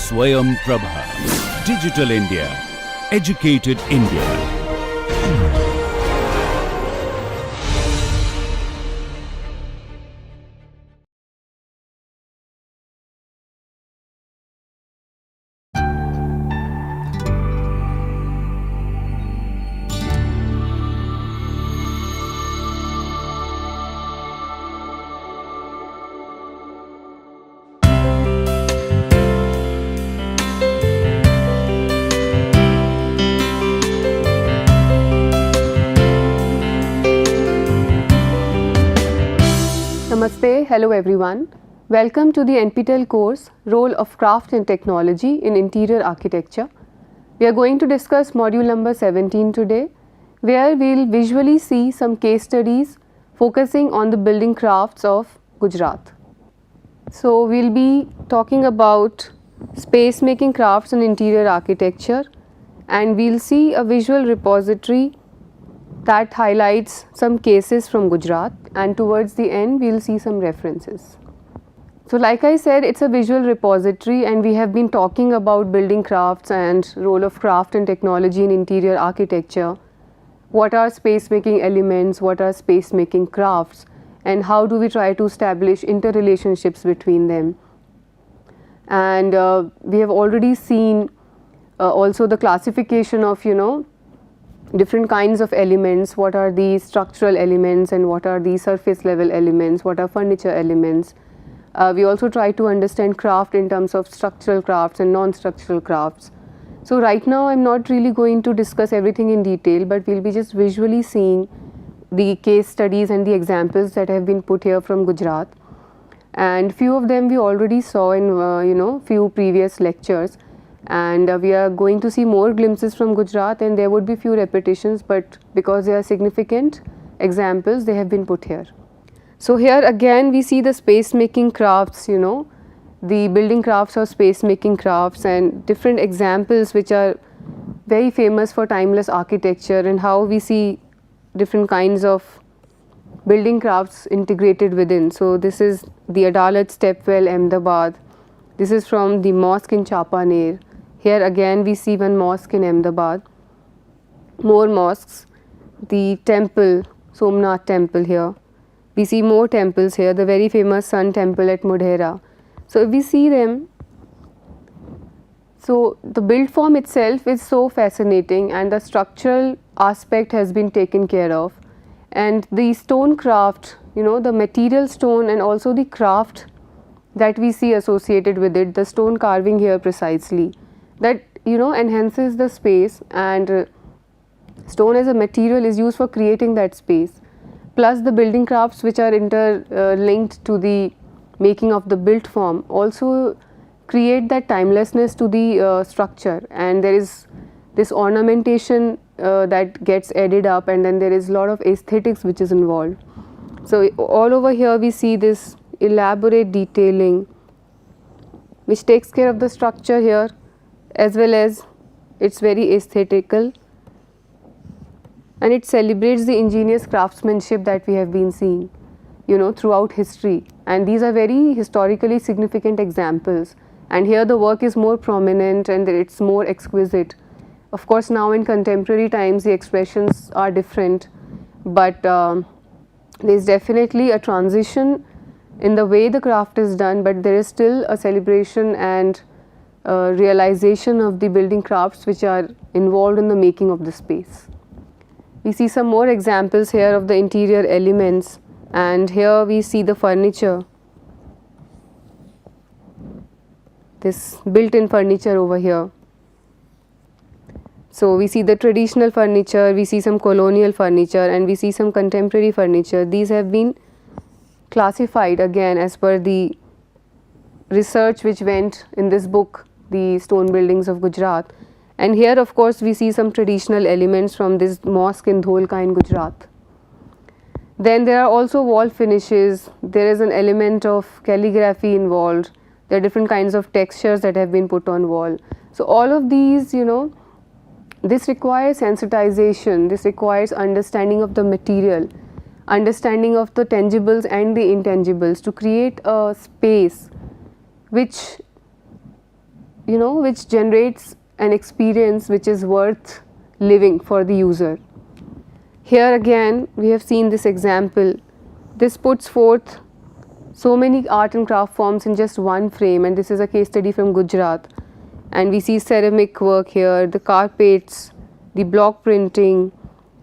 Swayam Prabha. Digital India. Educated India. Namaste, hello everyone. Welcome to the NPTEL course Role of Craft and Technology in Interior Architecture. We are going to discuss module number 17 today, where we will visually see some case studies focusing on the building crafts of Gujarat. So, we will be talking about space making crafts in interior architecture, and we will see a visual repository that highlights some cases from Gujarat, and towards the end we will see some references. So like I said, it's a visual repository, and we have been talking about building crafts and role of craft and technology in interior architecture. What are space making elements, what are space making crafts, and how do we try to establish interrelationships between them. And we have already seen also the classification of different kinds of elements, what are the structural elements and what are the surface level elements, what are furniture elements. We also try to understand craft in terms of structural crafts and non-structural crafts. So right now I am not really going to discuss everything in detail, but we will be just visually seeing the case studies and the examples that have been put here from Gujarat, and few of them we already saw in few previous lectures. And we are going to see more glimpses from Gujarat, and there would be few repetitions, but because they are significant examples, they have been put here. So here again we see the space making crafts, the building crafts or space making crafts, and different examples which are very famous for timeless architecture, and how we see different kinds of building crafts integrated within. So this is the Adalat Stepwell, Ahmedabad. This is from the mosque in Chapaner. Here again we see one mosque in Ahmedabad, more mosques, the temple, Somnath temple here. We see more temples here, the very famous Sun temple at Modhera. So if we see them, so the build form itself is so fascinating, and the structural aspect has been taken care of. And the stone craft, the material stone and also the craft that we see associated with it, the stone carving here precisely, that enhances the space, and stone as a material is used for creating that space, plus the building crafts which are interlinked to the making of the built form also create that timelessness to the structure, and there is this ornamentation that gets added up, and then there is a lot of aesthetics which is involved. So all over here we see this elaborate detailing which takes care of the structure here, as well as it's very aesthetical, and it celebrates the ingenious craftsmanship that we have been seeing throughout history, and these are very historically significant examples, and here the work is more prominent and it's more exquisite. Of course now in contemporary times the expressions are different, but there is definitely a transition in the way the craft is done, but there is still a celebration and realization of the building crafts which are involved in the making of the space. We see some more examples here of the interior elements, and here we see the furniture, this built-in furniture over here. So we see the traditional furniture, we see some colonial furniture, and we see some contemporary furniture. These have been classified again as per the research which went in this book, The Stone Buildings of Gujarat. And here of course we see some traditional elements from this mosque in Dholka in Gujarat. Then there are also wall finishes, there is an element of calligraphy involved, there are different kinds of textures that have been put on wall. So all of these, this requires sensitization, this requires understanding of the material, understanding of the tangibles and the intangibles to create a space which which generates an experience which is worth living for the user. Here again we have seen this example. This puts forth so many art and craft forms in just one frame, and this is a case study from Gujarat. And we see ceramic work here, the carpets, the block printing,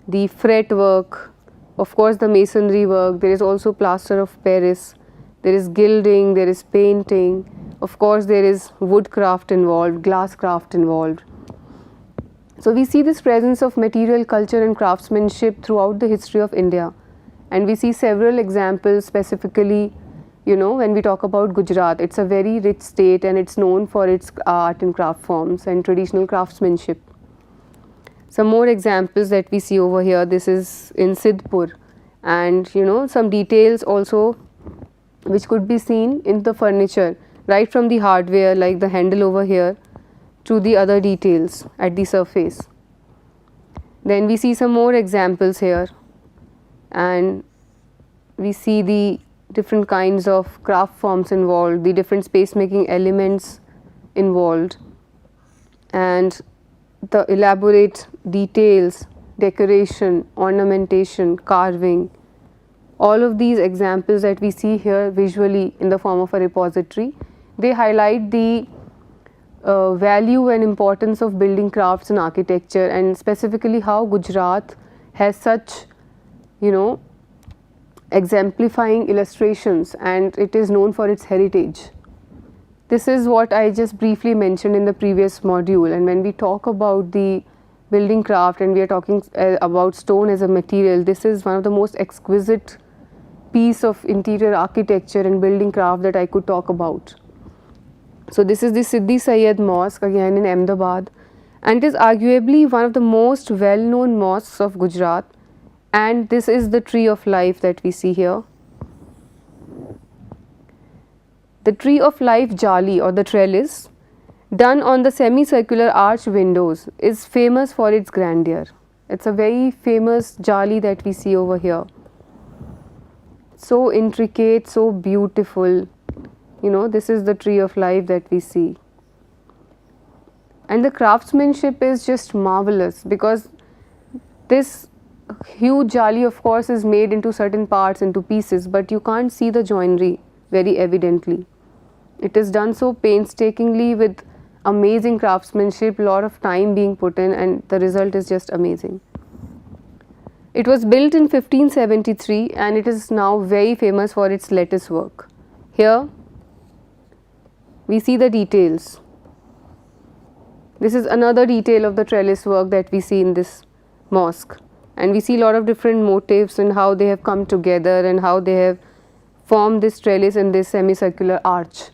the fret work, of course the masonry work. There is also plaster of Paris, there is gilding, there is painting, of course there is wood craft involved, glass craft involved. So we see this presence of material culture and craftsmanship throughout the history of India, and we see several examples specifically. When we talk about Gujarat, it's a very rich state and it's known for its art and craft forms and traditional craftsmanship. Some more examples that we see over here, this is in Sidhpur, and some details also which could be seen in the furniture, right from the hardware like the handle over here to the other details at the surface. Then we see some more examples here, and we see the different kinds of craft forms involved, the different space making elements involved, and the elaborate details, decoration, ornamentation, carving. All of these examples that we see here visually in the form of a repository, they highlight the value and importance of building crafts and architecture, and specifically how Gujarat has such exemplifying illustrations, and it is known for its heritage. This is what I just briefly mentioned in the previous module, and when we talk about the building craft and we are talking about stone as a material, this is one of the most exquisite piece of interior architecture and building craft that I could talk about. So this is the Siddhi Sayyed Mosque, again in Ahmedabad, and it is arguably one of the most well known mosques of Gujarat. And this is the tree of life that we see here. The tree of life jali, or the trellis, done on the semicircular arch windows, is famous for its grandeur. It's a very famous jali that we see over here. So intricate, so beautiful. This is the tree of life that we see. And the craftsmanship is just marvelous, because this huge jali of course is made into certain parts, into pieces, but you can't see the joinery very evidently. It is done so painstakingly with amazing craftsmanship, lot of time being put in, and the result is just amazing. It was built in 1573 and it is now very famous for its lattice work. Here we see the details. This is another detail of the trellis work that we see in this mosque. And we see a lot of different motifs and how they have come together and how they have formed this trellis in this semicircular arch.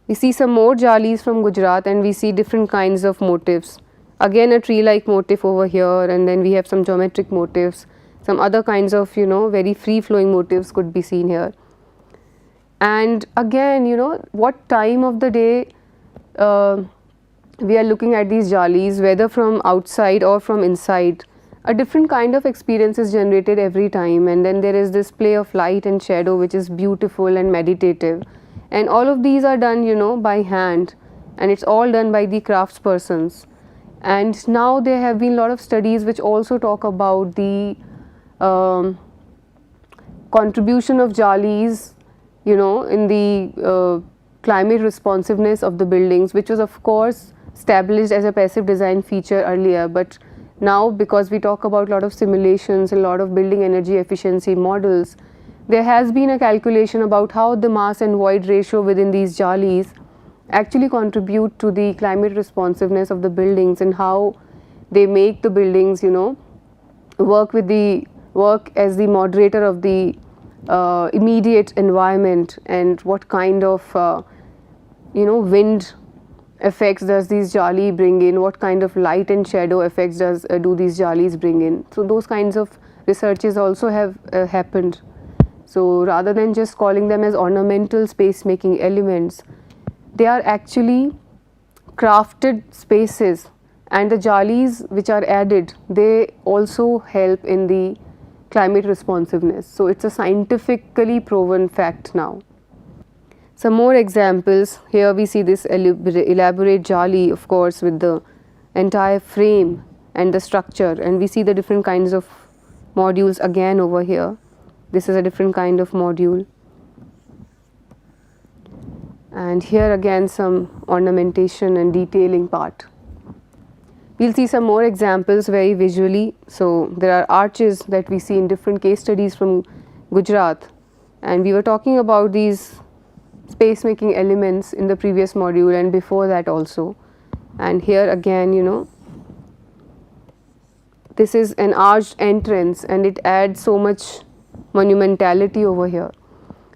We see some more jalis from Gujarat, and we see different kinds of motifs. Again a tree like motif over here, and then we have some geometric motifs, some other kinds of very free flowing motifs could be seen here. And again what time of the day we are looking at these jalis, whether from outside or from inside, a different kind of experience is generated every time, and then there is this play of light and shadow which is beautiful and meditative, and all of these are done by hand, and it's all done by the craftspersons. And now there have been a lot of studies which also talk about the contribution of jalis in the climate responsiveness of the buildings, which was of course established as a passive design feature earlier, but now because we talk about a lot of simulations, a lot of building energy efficiency models, there has been a calculation about how the mass and void ratio within these jalis actually contribute to the climate responsiveness of the buildings, and how they make the buildings work as the moderator of the immediate environment, and what kind of wind effects does these jali bring in, what kind of light and shadow effects do these jalis bring in. So those kinds of researches also have happened. So rather than just calling them as ornamental space making elements, they are actually crafted spaces, and the jalis which are added, they also help in the climate responsiveness. So it's a scientifically proven fact now. Some more examples. Here we see this elaborate jali, of course, with the entire frame and the structure, and we see the different kinds of modules again over here. This is a different kind of module, and here again some ornamentation and detailing part. We'll see some more examples very visually. So there are arches that we see in different case studies from Gujarat, and we were talking about these space making elements in the previous module and before that also. And here again, this is an arched entrance and it adds so much monumentality over here.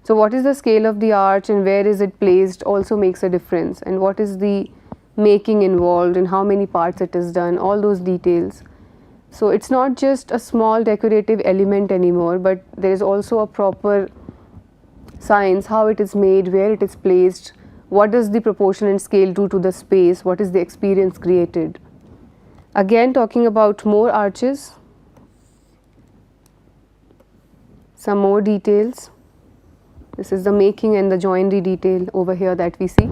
So what is the scale of the arch and where is it placed also makes a difference, and what is the making involved and how many parts it is done, all those details. So it's not just a small decorative element anymore, but there is also a proper science, how it is made, where it is placed, what does the proportion and scale do to the space, what is the experience created. Again talking about more arches, some more details. This is the making and the joinery detail over here that we see.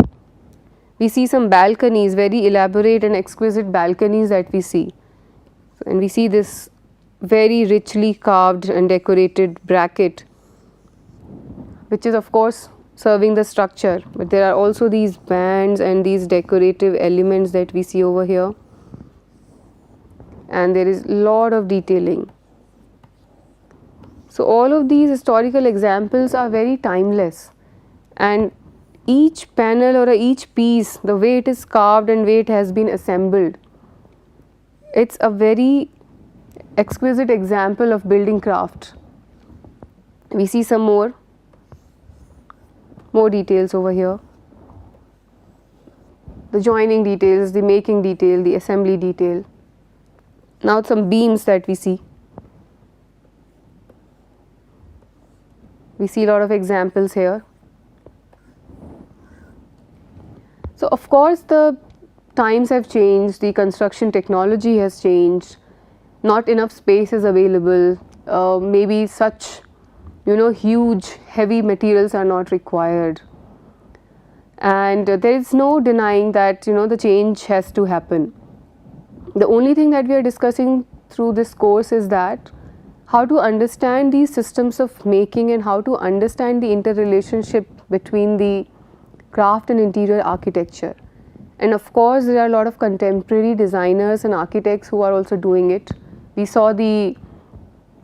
We see some balconies, very elaborate and exquisite balconies that we see, and we see this very richly carved and decorated bracket, which is of course serving the structure, but there are also these bands and these decorative elements that we see over here, and there is a lot of detailing. So all of these historical examples are very timeless, and each panel or each piece, the way it is carved and way it has been assembled, it's a very exquisite example of building craft. We see some more details over here. The joining details, the making detail, the assembly detail. Now some beams that we see. We see a lot of examples here. So of course the times have changed, the construction technology has changed, not enough space is available, maybe such huge heavy materials are not required, and there is no denying that the change has to happen. The only thing that we are discussing through this course is that how to understand these systems of making and how to understand the interrelationship between the craft and interior architecture. And of course there are a lot of contemporary designers and architects who are also doing it. We saw the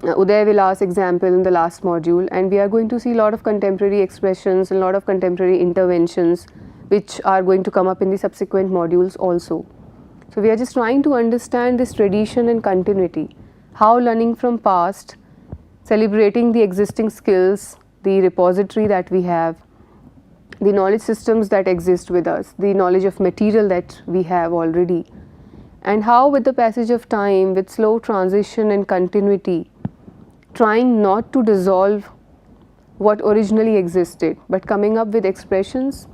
Uday Vilas example in the last module, and we are going to see a lot of contemporary expressions and a lot of contemporary interventions which are going to come up in the subsequent modules also. So we are just trying to understand this tradition and continuity, how learning from past, celebrating the existing skills, the repository that we have, the knowledge systems that exist with us, the knowledge of material that we have already, and how with the passage of time, with slow transition and continuity, trying not to dissolve what originally existed, but coming up with expressions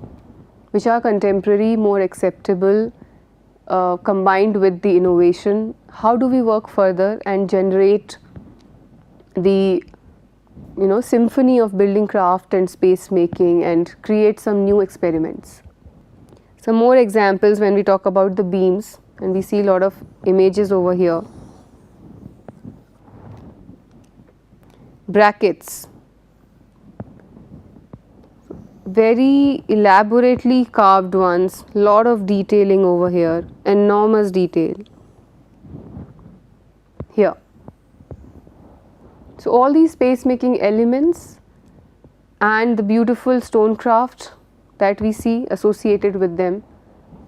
which are contemporary, more acceptable, combined with the innovation. How do we work further and generate the symphony of building craft and space making and create some new experiments. Some more examples when we talk about the beams, and we see a lot of images over here. Brackets, very elaborately carved ones, lot of detailing over here, enormous detail here. So all these space making elements and the beautiful stonecraft that we see associated with them,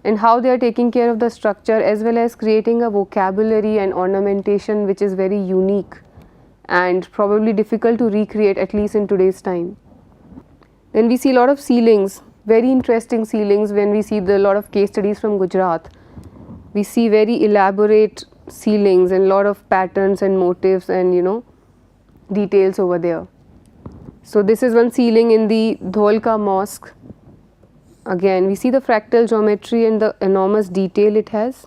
and how they are taking care of the structure as well as creating a vocabulary and ornamentation which is very unique and probably difficult to recreate, at least in today's time. Then we see a lot of ceilings, very interesting ceilings. When we see a lot of case studies from Gujarat, we see very elaborate ceilings and a lot of patterns and motifs and details over there. So this is one ceiling in the Dholka mosque. Again we see the fractal geometry and the enormous detail it has.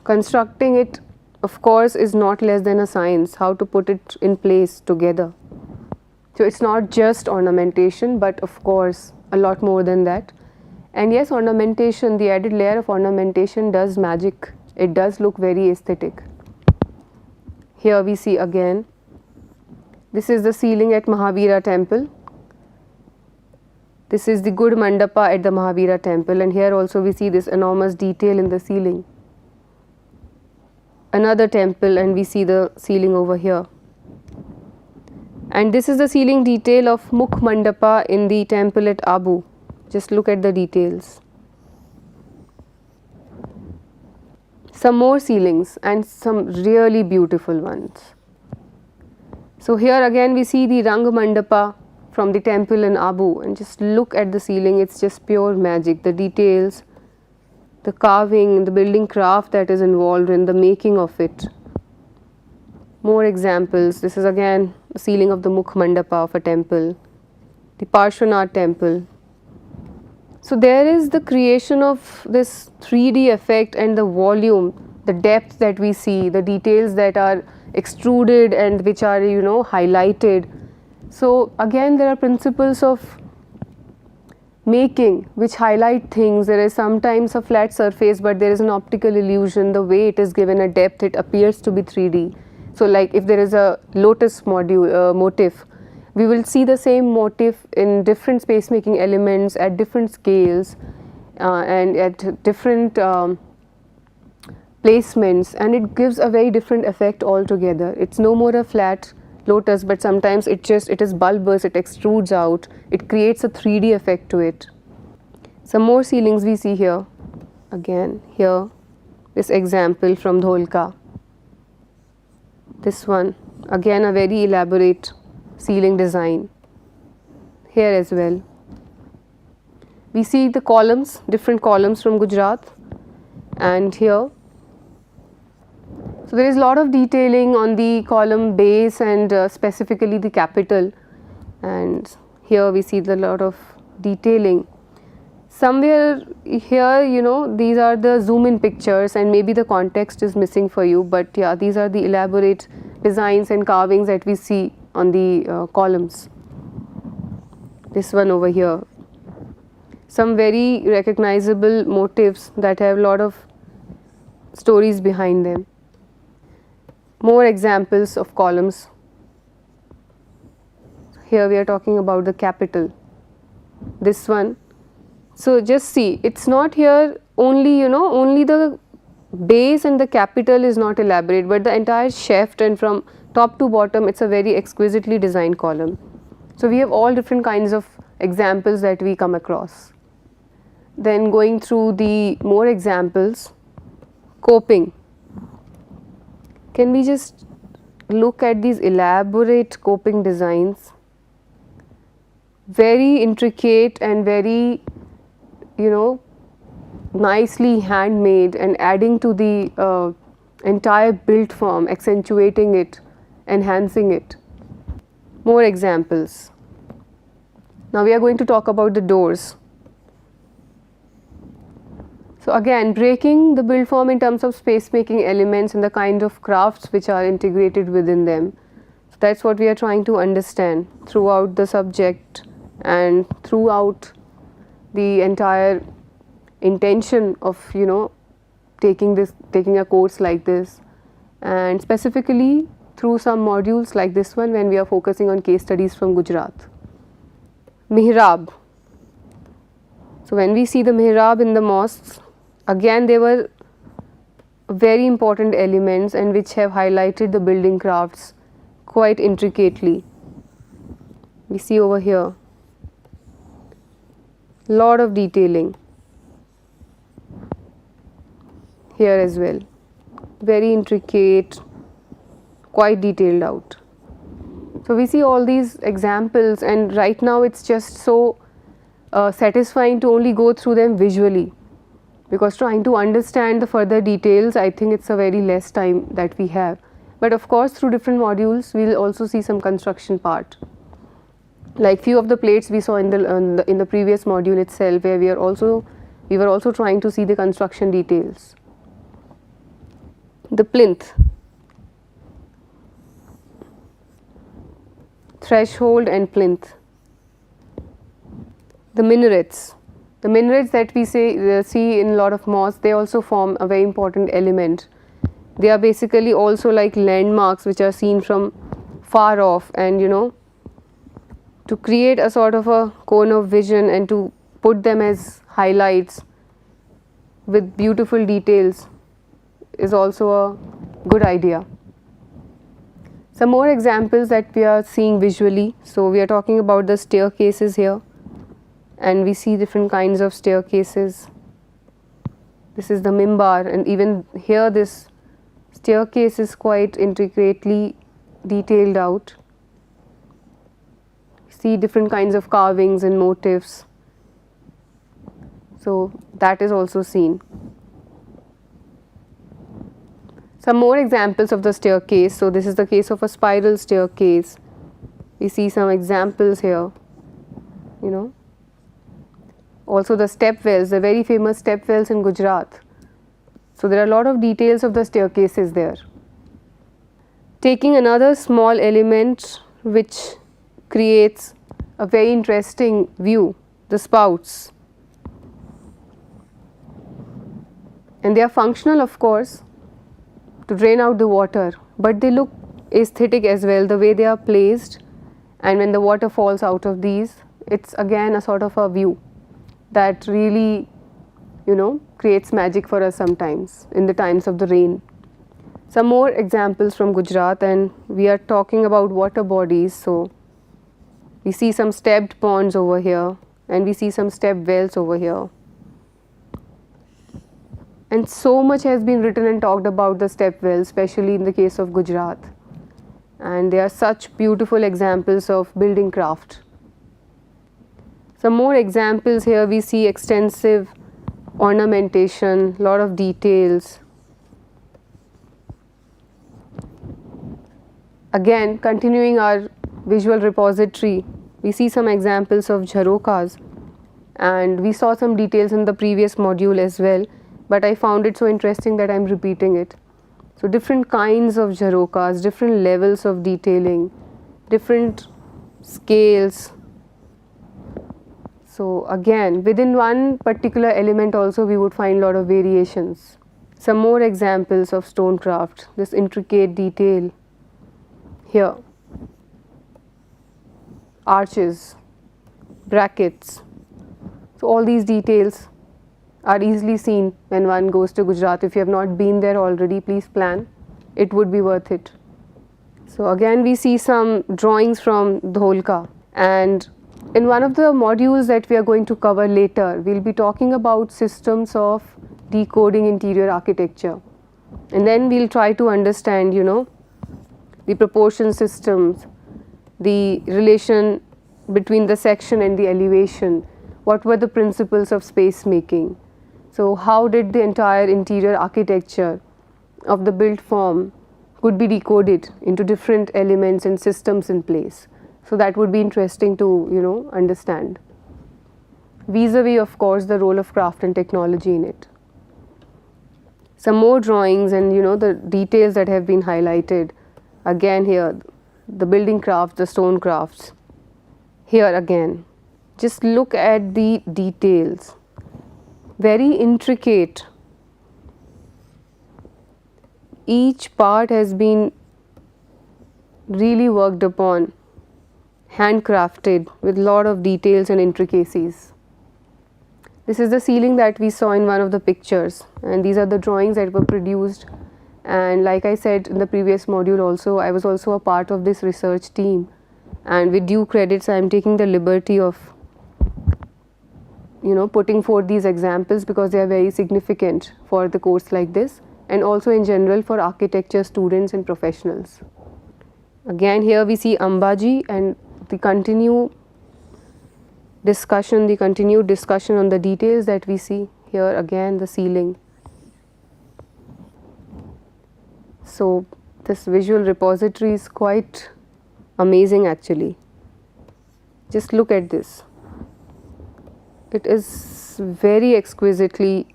Constructing it of course is not less than a science, how to put it in place together. So it's not just ornamentation, but of course a lot more than that. And yes, ornamentation, the added layer of ornamentation does magic. It does look very aesthetic. Here we see again, this is the ceiling at Mahavira temple. This is the good mandapa at the Mahavira temple, and here also we see this enormous detail in the ceiling. Another temple, and we see the ceiling over here. And this is the ceiling detail of Mukh Mandapa in the temple at Abu. Just look at the details. Some more ceilings and some really beautiful ones. So here again we see the Rang Mandapa from the temple in Abu, and just look at the ceiling, it's just pure magic. The details, the carving, the building craft that is involved in the making of it. More examples. This is again the ceiling of the Mukh Mandapa of a temple, the Parshvanath temple. So there is the creation of this 3D effect and the volume, the depth that we see, the details that are extruded and which are, you know, highlighted. So again there are principles of making which highlight things. There is sometimes a flat surface, but there is an optical illusion. The way it is given a depth, it appears to be 3D. So like if there is a lotus motif, we will see the same motif in different space making elements at different scales and at different placements, and it gives a very different effect altogether. It's no more a flat lotus, but sometimes it is bulbous, it extrudes out, it creates a 3D effect to it. Some more ceilings we see here. Again here, this example from Dholka. This one, again a very elaborate ceiling design. Here as well. We see the columns, different columns from Gujarat, and here. So there is a lot of detailing on the column base and specifically the capital, and here we see the lot of detailing. Somewhere here, you know, these are the zoom in pictures and maybe the context is missing for you, but yeah, these are the elaborate designs and carvings that we see on the columns. This one over here, some very recognizable motifs that have a lot of stories behind them. More examples of columns. Here we are talking about the capital. This one. So just see, it's not here only, you know, only the base and the capital is not elaborate, but the entire shaft and from top to bottom, it's a very exquisitely designed column. So we have all different kinds of examples that we come across. Then going through the more examples, coping. Can we just look at these elaborate coping designs? Very intricate and very, you know, nicely handmade and adding to the entire built form, accentuating it, enhancing it. More examples. Now we are going to talk about the doors. So again, breaking the build form in terms of space making elements and the kind of crafts which are integrated within them. So that's what we are trying to understand throughout the subject and throughout the entire intention of, you know, taking a course like this, and specifically through some modules like this one when we are focusing on case studies from Gujarat. Mihrab. So when we see the mihrab in the mosques, again they were very important elements and which have highlighted the building crafts quite intricately. We see over here lot of detailing. Here as well, very intricate, quite detailed out. So we see all these examples, and right now it's just so satisfying to only go through them visually, because trying to understand the further details, I think it's a very less time that we have. But of course through different modules we will also see some construction part, like few of the plates we saw in the previous module itself, where we were also trying to see the construction details. The plinth. threshold and plinth. The minarets that we see in a lot of mosques, they also form a very important element. They are basically also like landmarks which are seen from far off, and to create a sort of a cone of vision and to put them as highlights with beautiful details is also a good idea. Some more examples that we are seeing visually. So we are talking about the staircases here, and we see different kinds of staircases. This is the mimbar, and even here this staircase is quite intricately detailed out. See different kinds of carvings and motifs. So that is also seen. Some more examples of the staircase. So this is the case of a spiral staircase. We see some examples here. Also the step wells, the very famous step wells in Gujarat. So there are a lot of details of the staircases there. Taking another small element which creates a very interesting view, the spouts. And they are functional, of course, to drain out the water, but they look aesthetic as well, the way they are placed, and when the water falls out of these, it's again a sort of a view that really creates magic for us sometimes in the times of the rain. Some more examples from Gujarat, and we are talking about water bodies. So we see some stepped ponds over here, and we see some step wells over here. And so much has been written and talked about the step wells, especially in the case of Gujarat. And they are such beautiful examples of building craft. Some more examples here. We see extensive ornamentation, lot of details. Again, continuing our visual repository, we see some examples of jharokas, and we saw some details in the previous module as well, but I found it so interesting that I am repeating it. So different kinds of jharokas, different levels of detailing, different scales. So again, within one particular element also we would find a lot of variations. Some more examples of stonecraft, this intricate detail here. Arches, brackets. So all these details are easily seen when one goes to Gujarat. If you have not been there already, please plan. It would be worth it. So again we see some drawings from Dholka, and in one of the modules that we are going to cover later, we will be talking about systems of decoding interior architecture, and then we will try to understand the proportion systems, the relation between the section and the elevation, what were the principles of space making. So how did the entire interior architecture of the built form could be decoded into different elements and systems in place. So that would be interesting to understand. Vis-a-vis, of course, the role of craft and technology in it. Some more drawings and the details that have been highlighted. Again here, the building crafts, the stone crafts. Here again, just look at the details. Very intricate. Each part has been really worked upon, handcrafted with lot of details and intricacies. This is the ceiling that we saw in one of the pictures, and these are the drawings that were produced. And like I said in the previous module also, I was also a part of this research team, and with due credits I am taking the liberty of putting forth these examples because they are very significant for the course like this, and also in general for architecture students and professionals. Again here we see Ambaji and the continued discussion on the details that we see here. Again the ceiling. So this visual repository is quite amazing actually. Just look at this. It is very exquisitely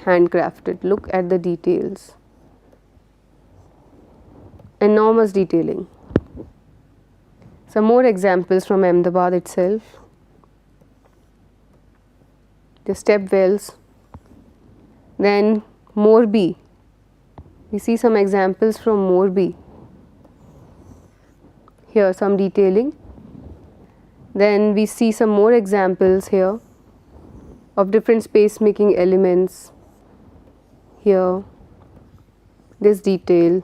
handcrafted. Look at the details. Enormous detailing. Some more examples from Ahmedabad itself. The step wells. Then Morbi. We see some examples from Morbi. Here some detailing. Then we see some more examples here of different space making elements. Here this detail,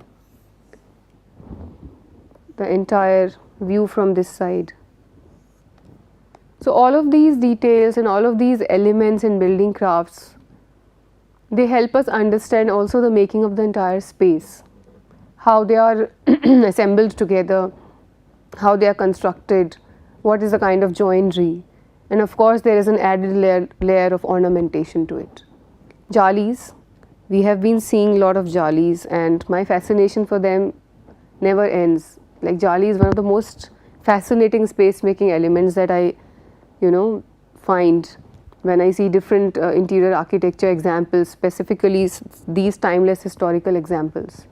the entire view from this side. So all of these details and all of these elements in building crafts, they help us understand also the making of the entire space, how they are assembled together, how they are constructed, what is the kind of joinery, and of course there is an added layer of ornamentation to it. Jalis, we have been seeing a lot of jalis and my fascination for them never ends. Like jali is one of the most fascinating space making elements that I find when I see different interior architecture examples, specifically these timeless historical examples.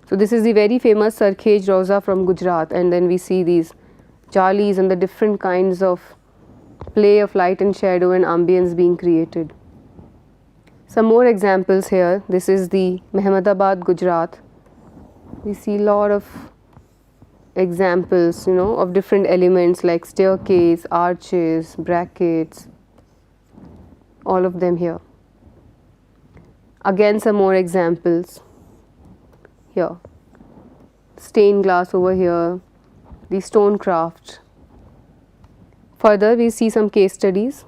So this is the very famous Sarkhej Rosa from Gujarat, and then we see these jalis and the different kinds of play of light and shadow and ambience being created. Some more examples here. This is the Ahmedabad, Gujarat. We see a lot of examples, of different elements like staircase, arches, brackets, all of them here. Again some more examples here. Stained glass over here, the stone craft. Further we see some case studies.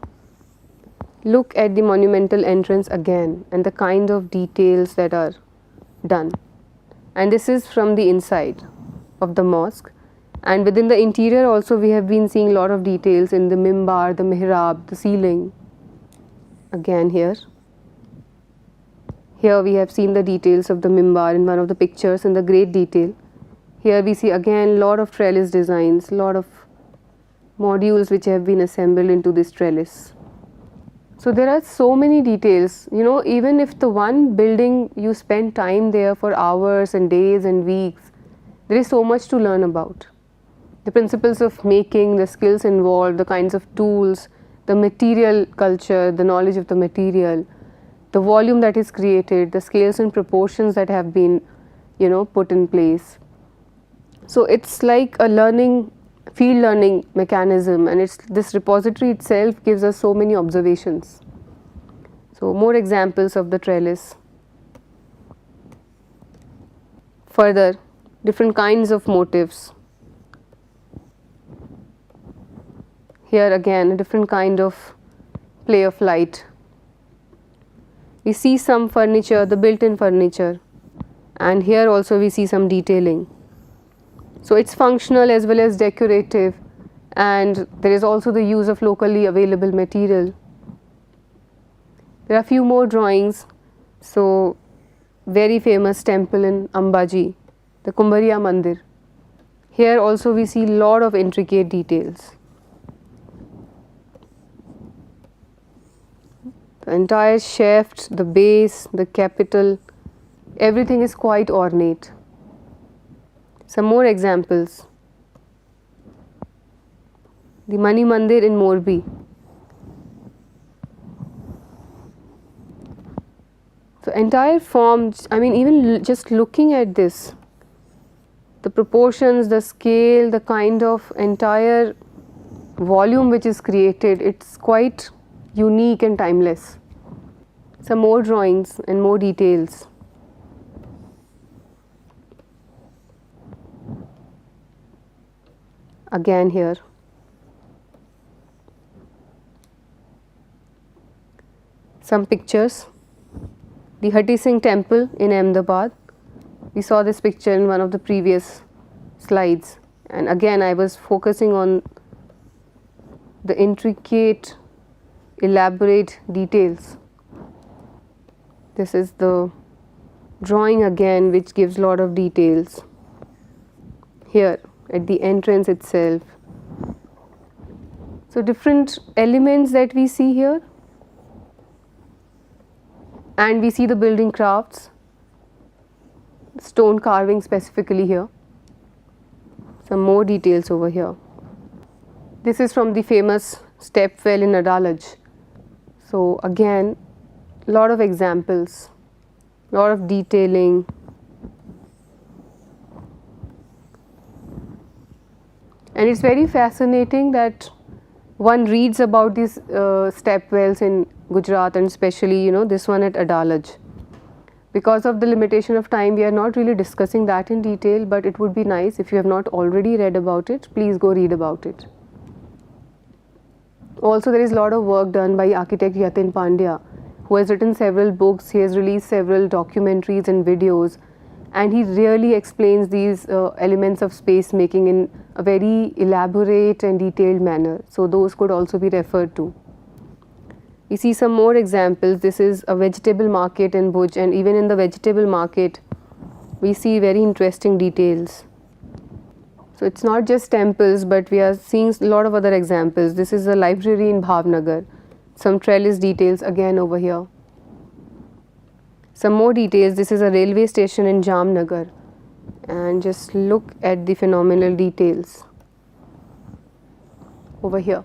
Look at the monumental entrance again and the kind of details that are done. And this is from the inside of the mosque, and within the interior also we have been seeing a lot of details in the mimbar, the mihrab, the ceiling. Again here we have seen the details of the mimbar in one of the pictures in the great detail. Here we see again lot of trellis designs, lot of modules which have been assembled into this trellis. So there are so many details, even if the one building you spend time there for hours and days and weeks, there is so much to learn about. The principles of making, the skills involved, the kinds of tools, the material culture, the knowledge of the material, the volume that is created, the scales and proportions that have been, put in place. So it's like a field learning mechanism, and this repository itself gives us so many observations. So more examples of the trellis. Further, different kinds of motifs. Here again a different kind of play of light. We see some furniture, the built-in furniture, and here also we see some detailing. So it's functional as well as decorative, and there is also the use of locally available material. There are a few more drawings. So very famous temple in Ambaji, the Kumbhariya Mandir. Here also we see lot of intricate details. The entire shaft, the base, the capital, everything is quite ornate. Some more examples. The Mani Mandir in Morbi. So entire form, even just looking at this, the proportions, the scale, the kind of entire volume which is created, it's quite unique and timeless. Some more drawings and more details. Again here. Some pictures. The Hati Singh temple in Ahmedabad. We saw this picture in one of the previous slides, and again I was focusing on the intricate, elaborate details. This is the drawing again which gives lot of details. Here at the entrance itself. So different elements that we see here, and we see the building crafts, stone carving specifically here. Some more details over here. This is from the famous step well in Adalaj. So again, lot of examples, lot of detailing. And it's very fascinating that one reads about these step wells in Gujarat, and especially this one at Adalaj. Because of the limitation of time, we are not really discussing that in detail, but it would be nice if you have not already read about it, please go read about it. Also, there is a lot of work done by architect Yatin Pandya, who has written several books, he has released several documentaries and videos, and he really explains these elements of space making in a very elaborate and detailed manner. So those could also be referred to. We see some more examples. This is a vegetable market in Bhuj, and even in the vegetable market we see very interesting details. So it's not just temples, but we are seeing a lot of other examples. This is a library in Bhavnagar. Some trellis details again over here. Some more details. This is a railway station in Jamnagar, and just look at the phenomenal details over here.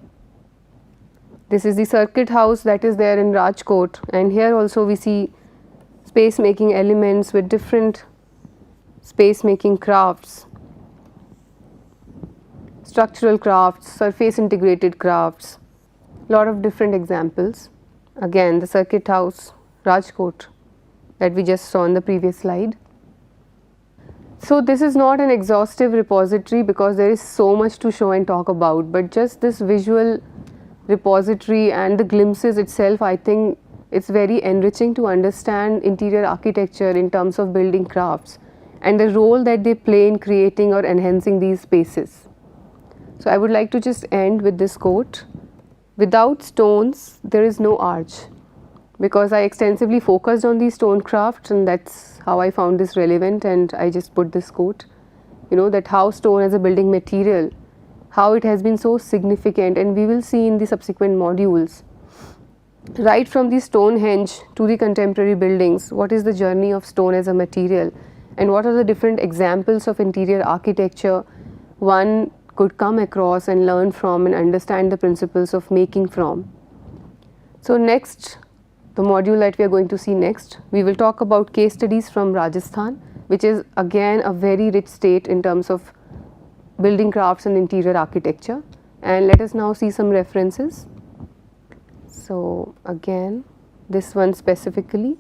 This is the circuit house that is there in Rajkot, and here also we see space making elements with different space making crafts, structural crafts, surface integrated crafts, lot of different examples. Again, the circuit house Rajkot that we just saw in the previous slide. So this is not an exhaustive repository because there is so much to show and talk about, but just this visual repository and the glimpses itself, I think it's very enriching to understand interior architecture in terms of building crafts and the role that they play in creating or enhancing these spaces. So I would like to just end with this quote: without stones there is no arch. Because I extensively focused on these stone crafts, and that's how I found this relevant, and I just put this quote, that how stone as a building material, how it has been so significant, and we will see in the subsequent modules, right from the Stonehenge to the contemporary buildings, what is the journey of stone as a material, and what are the different examples of interior architecture one could come across and learn from and understand the principles of making from. So next, the module that we are going to see next, we will talk about case studies from Rajasthan, which is again a very rich state in terms of building crafts and interior architecture. And let us now see some references. So again, this one specifically,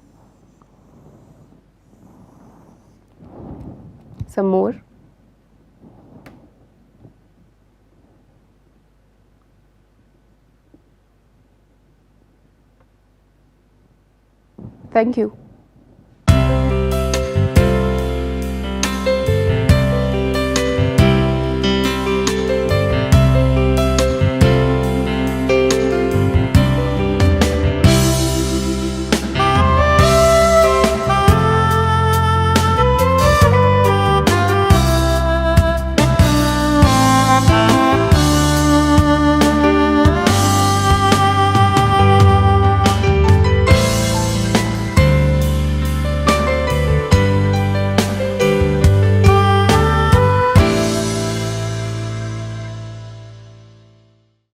some more. Thank you.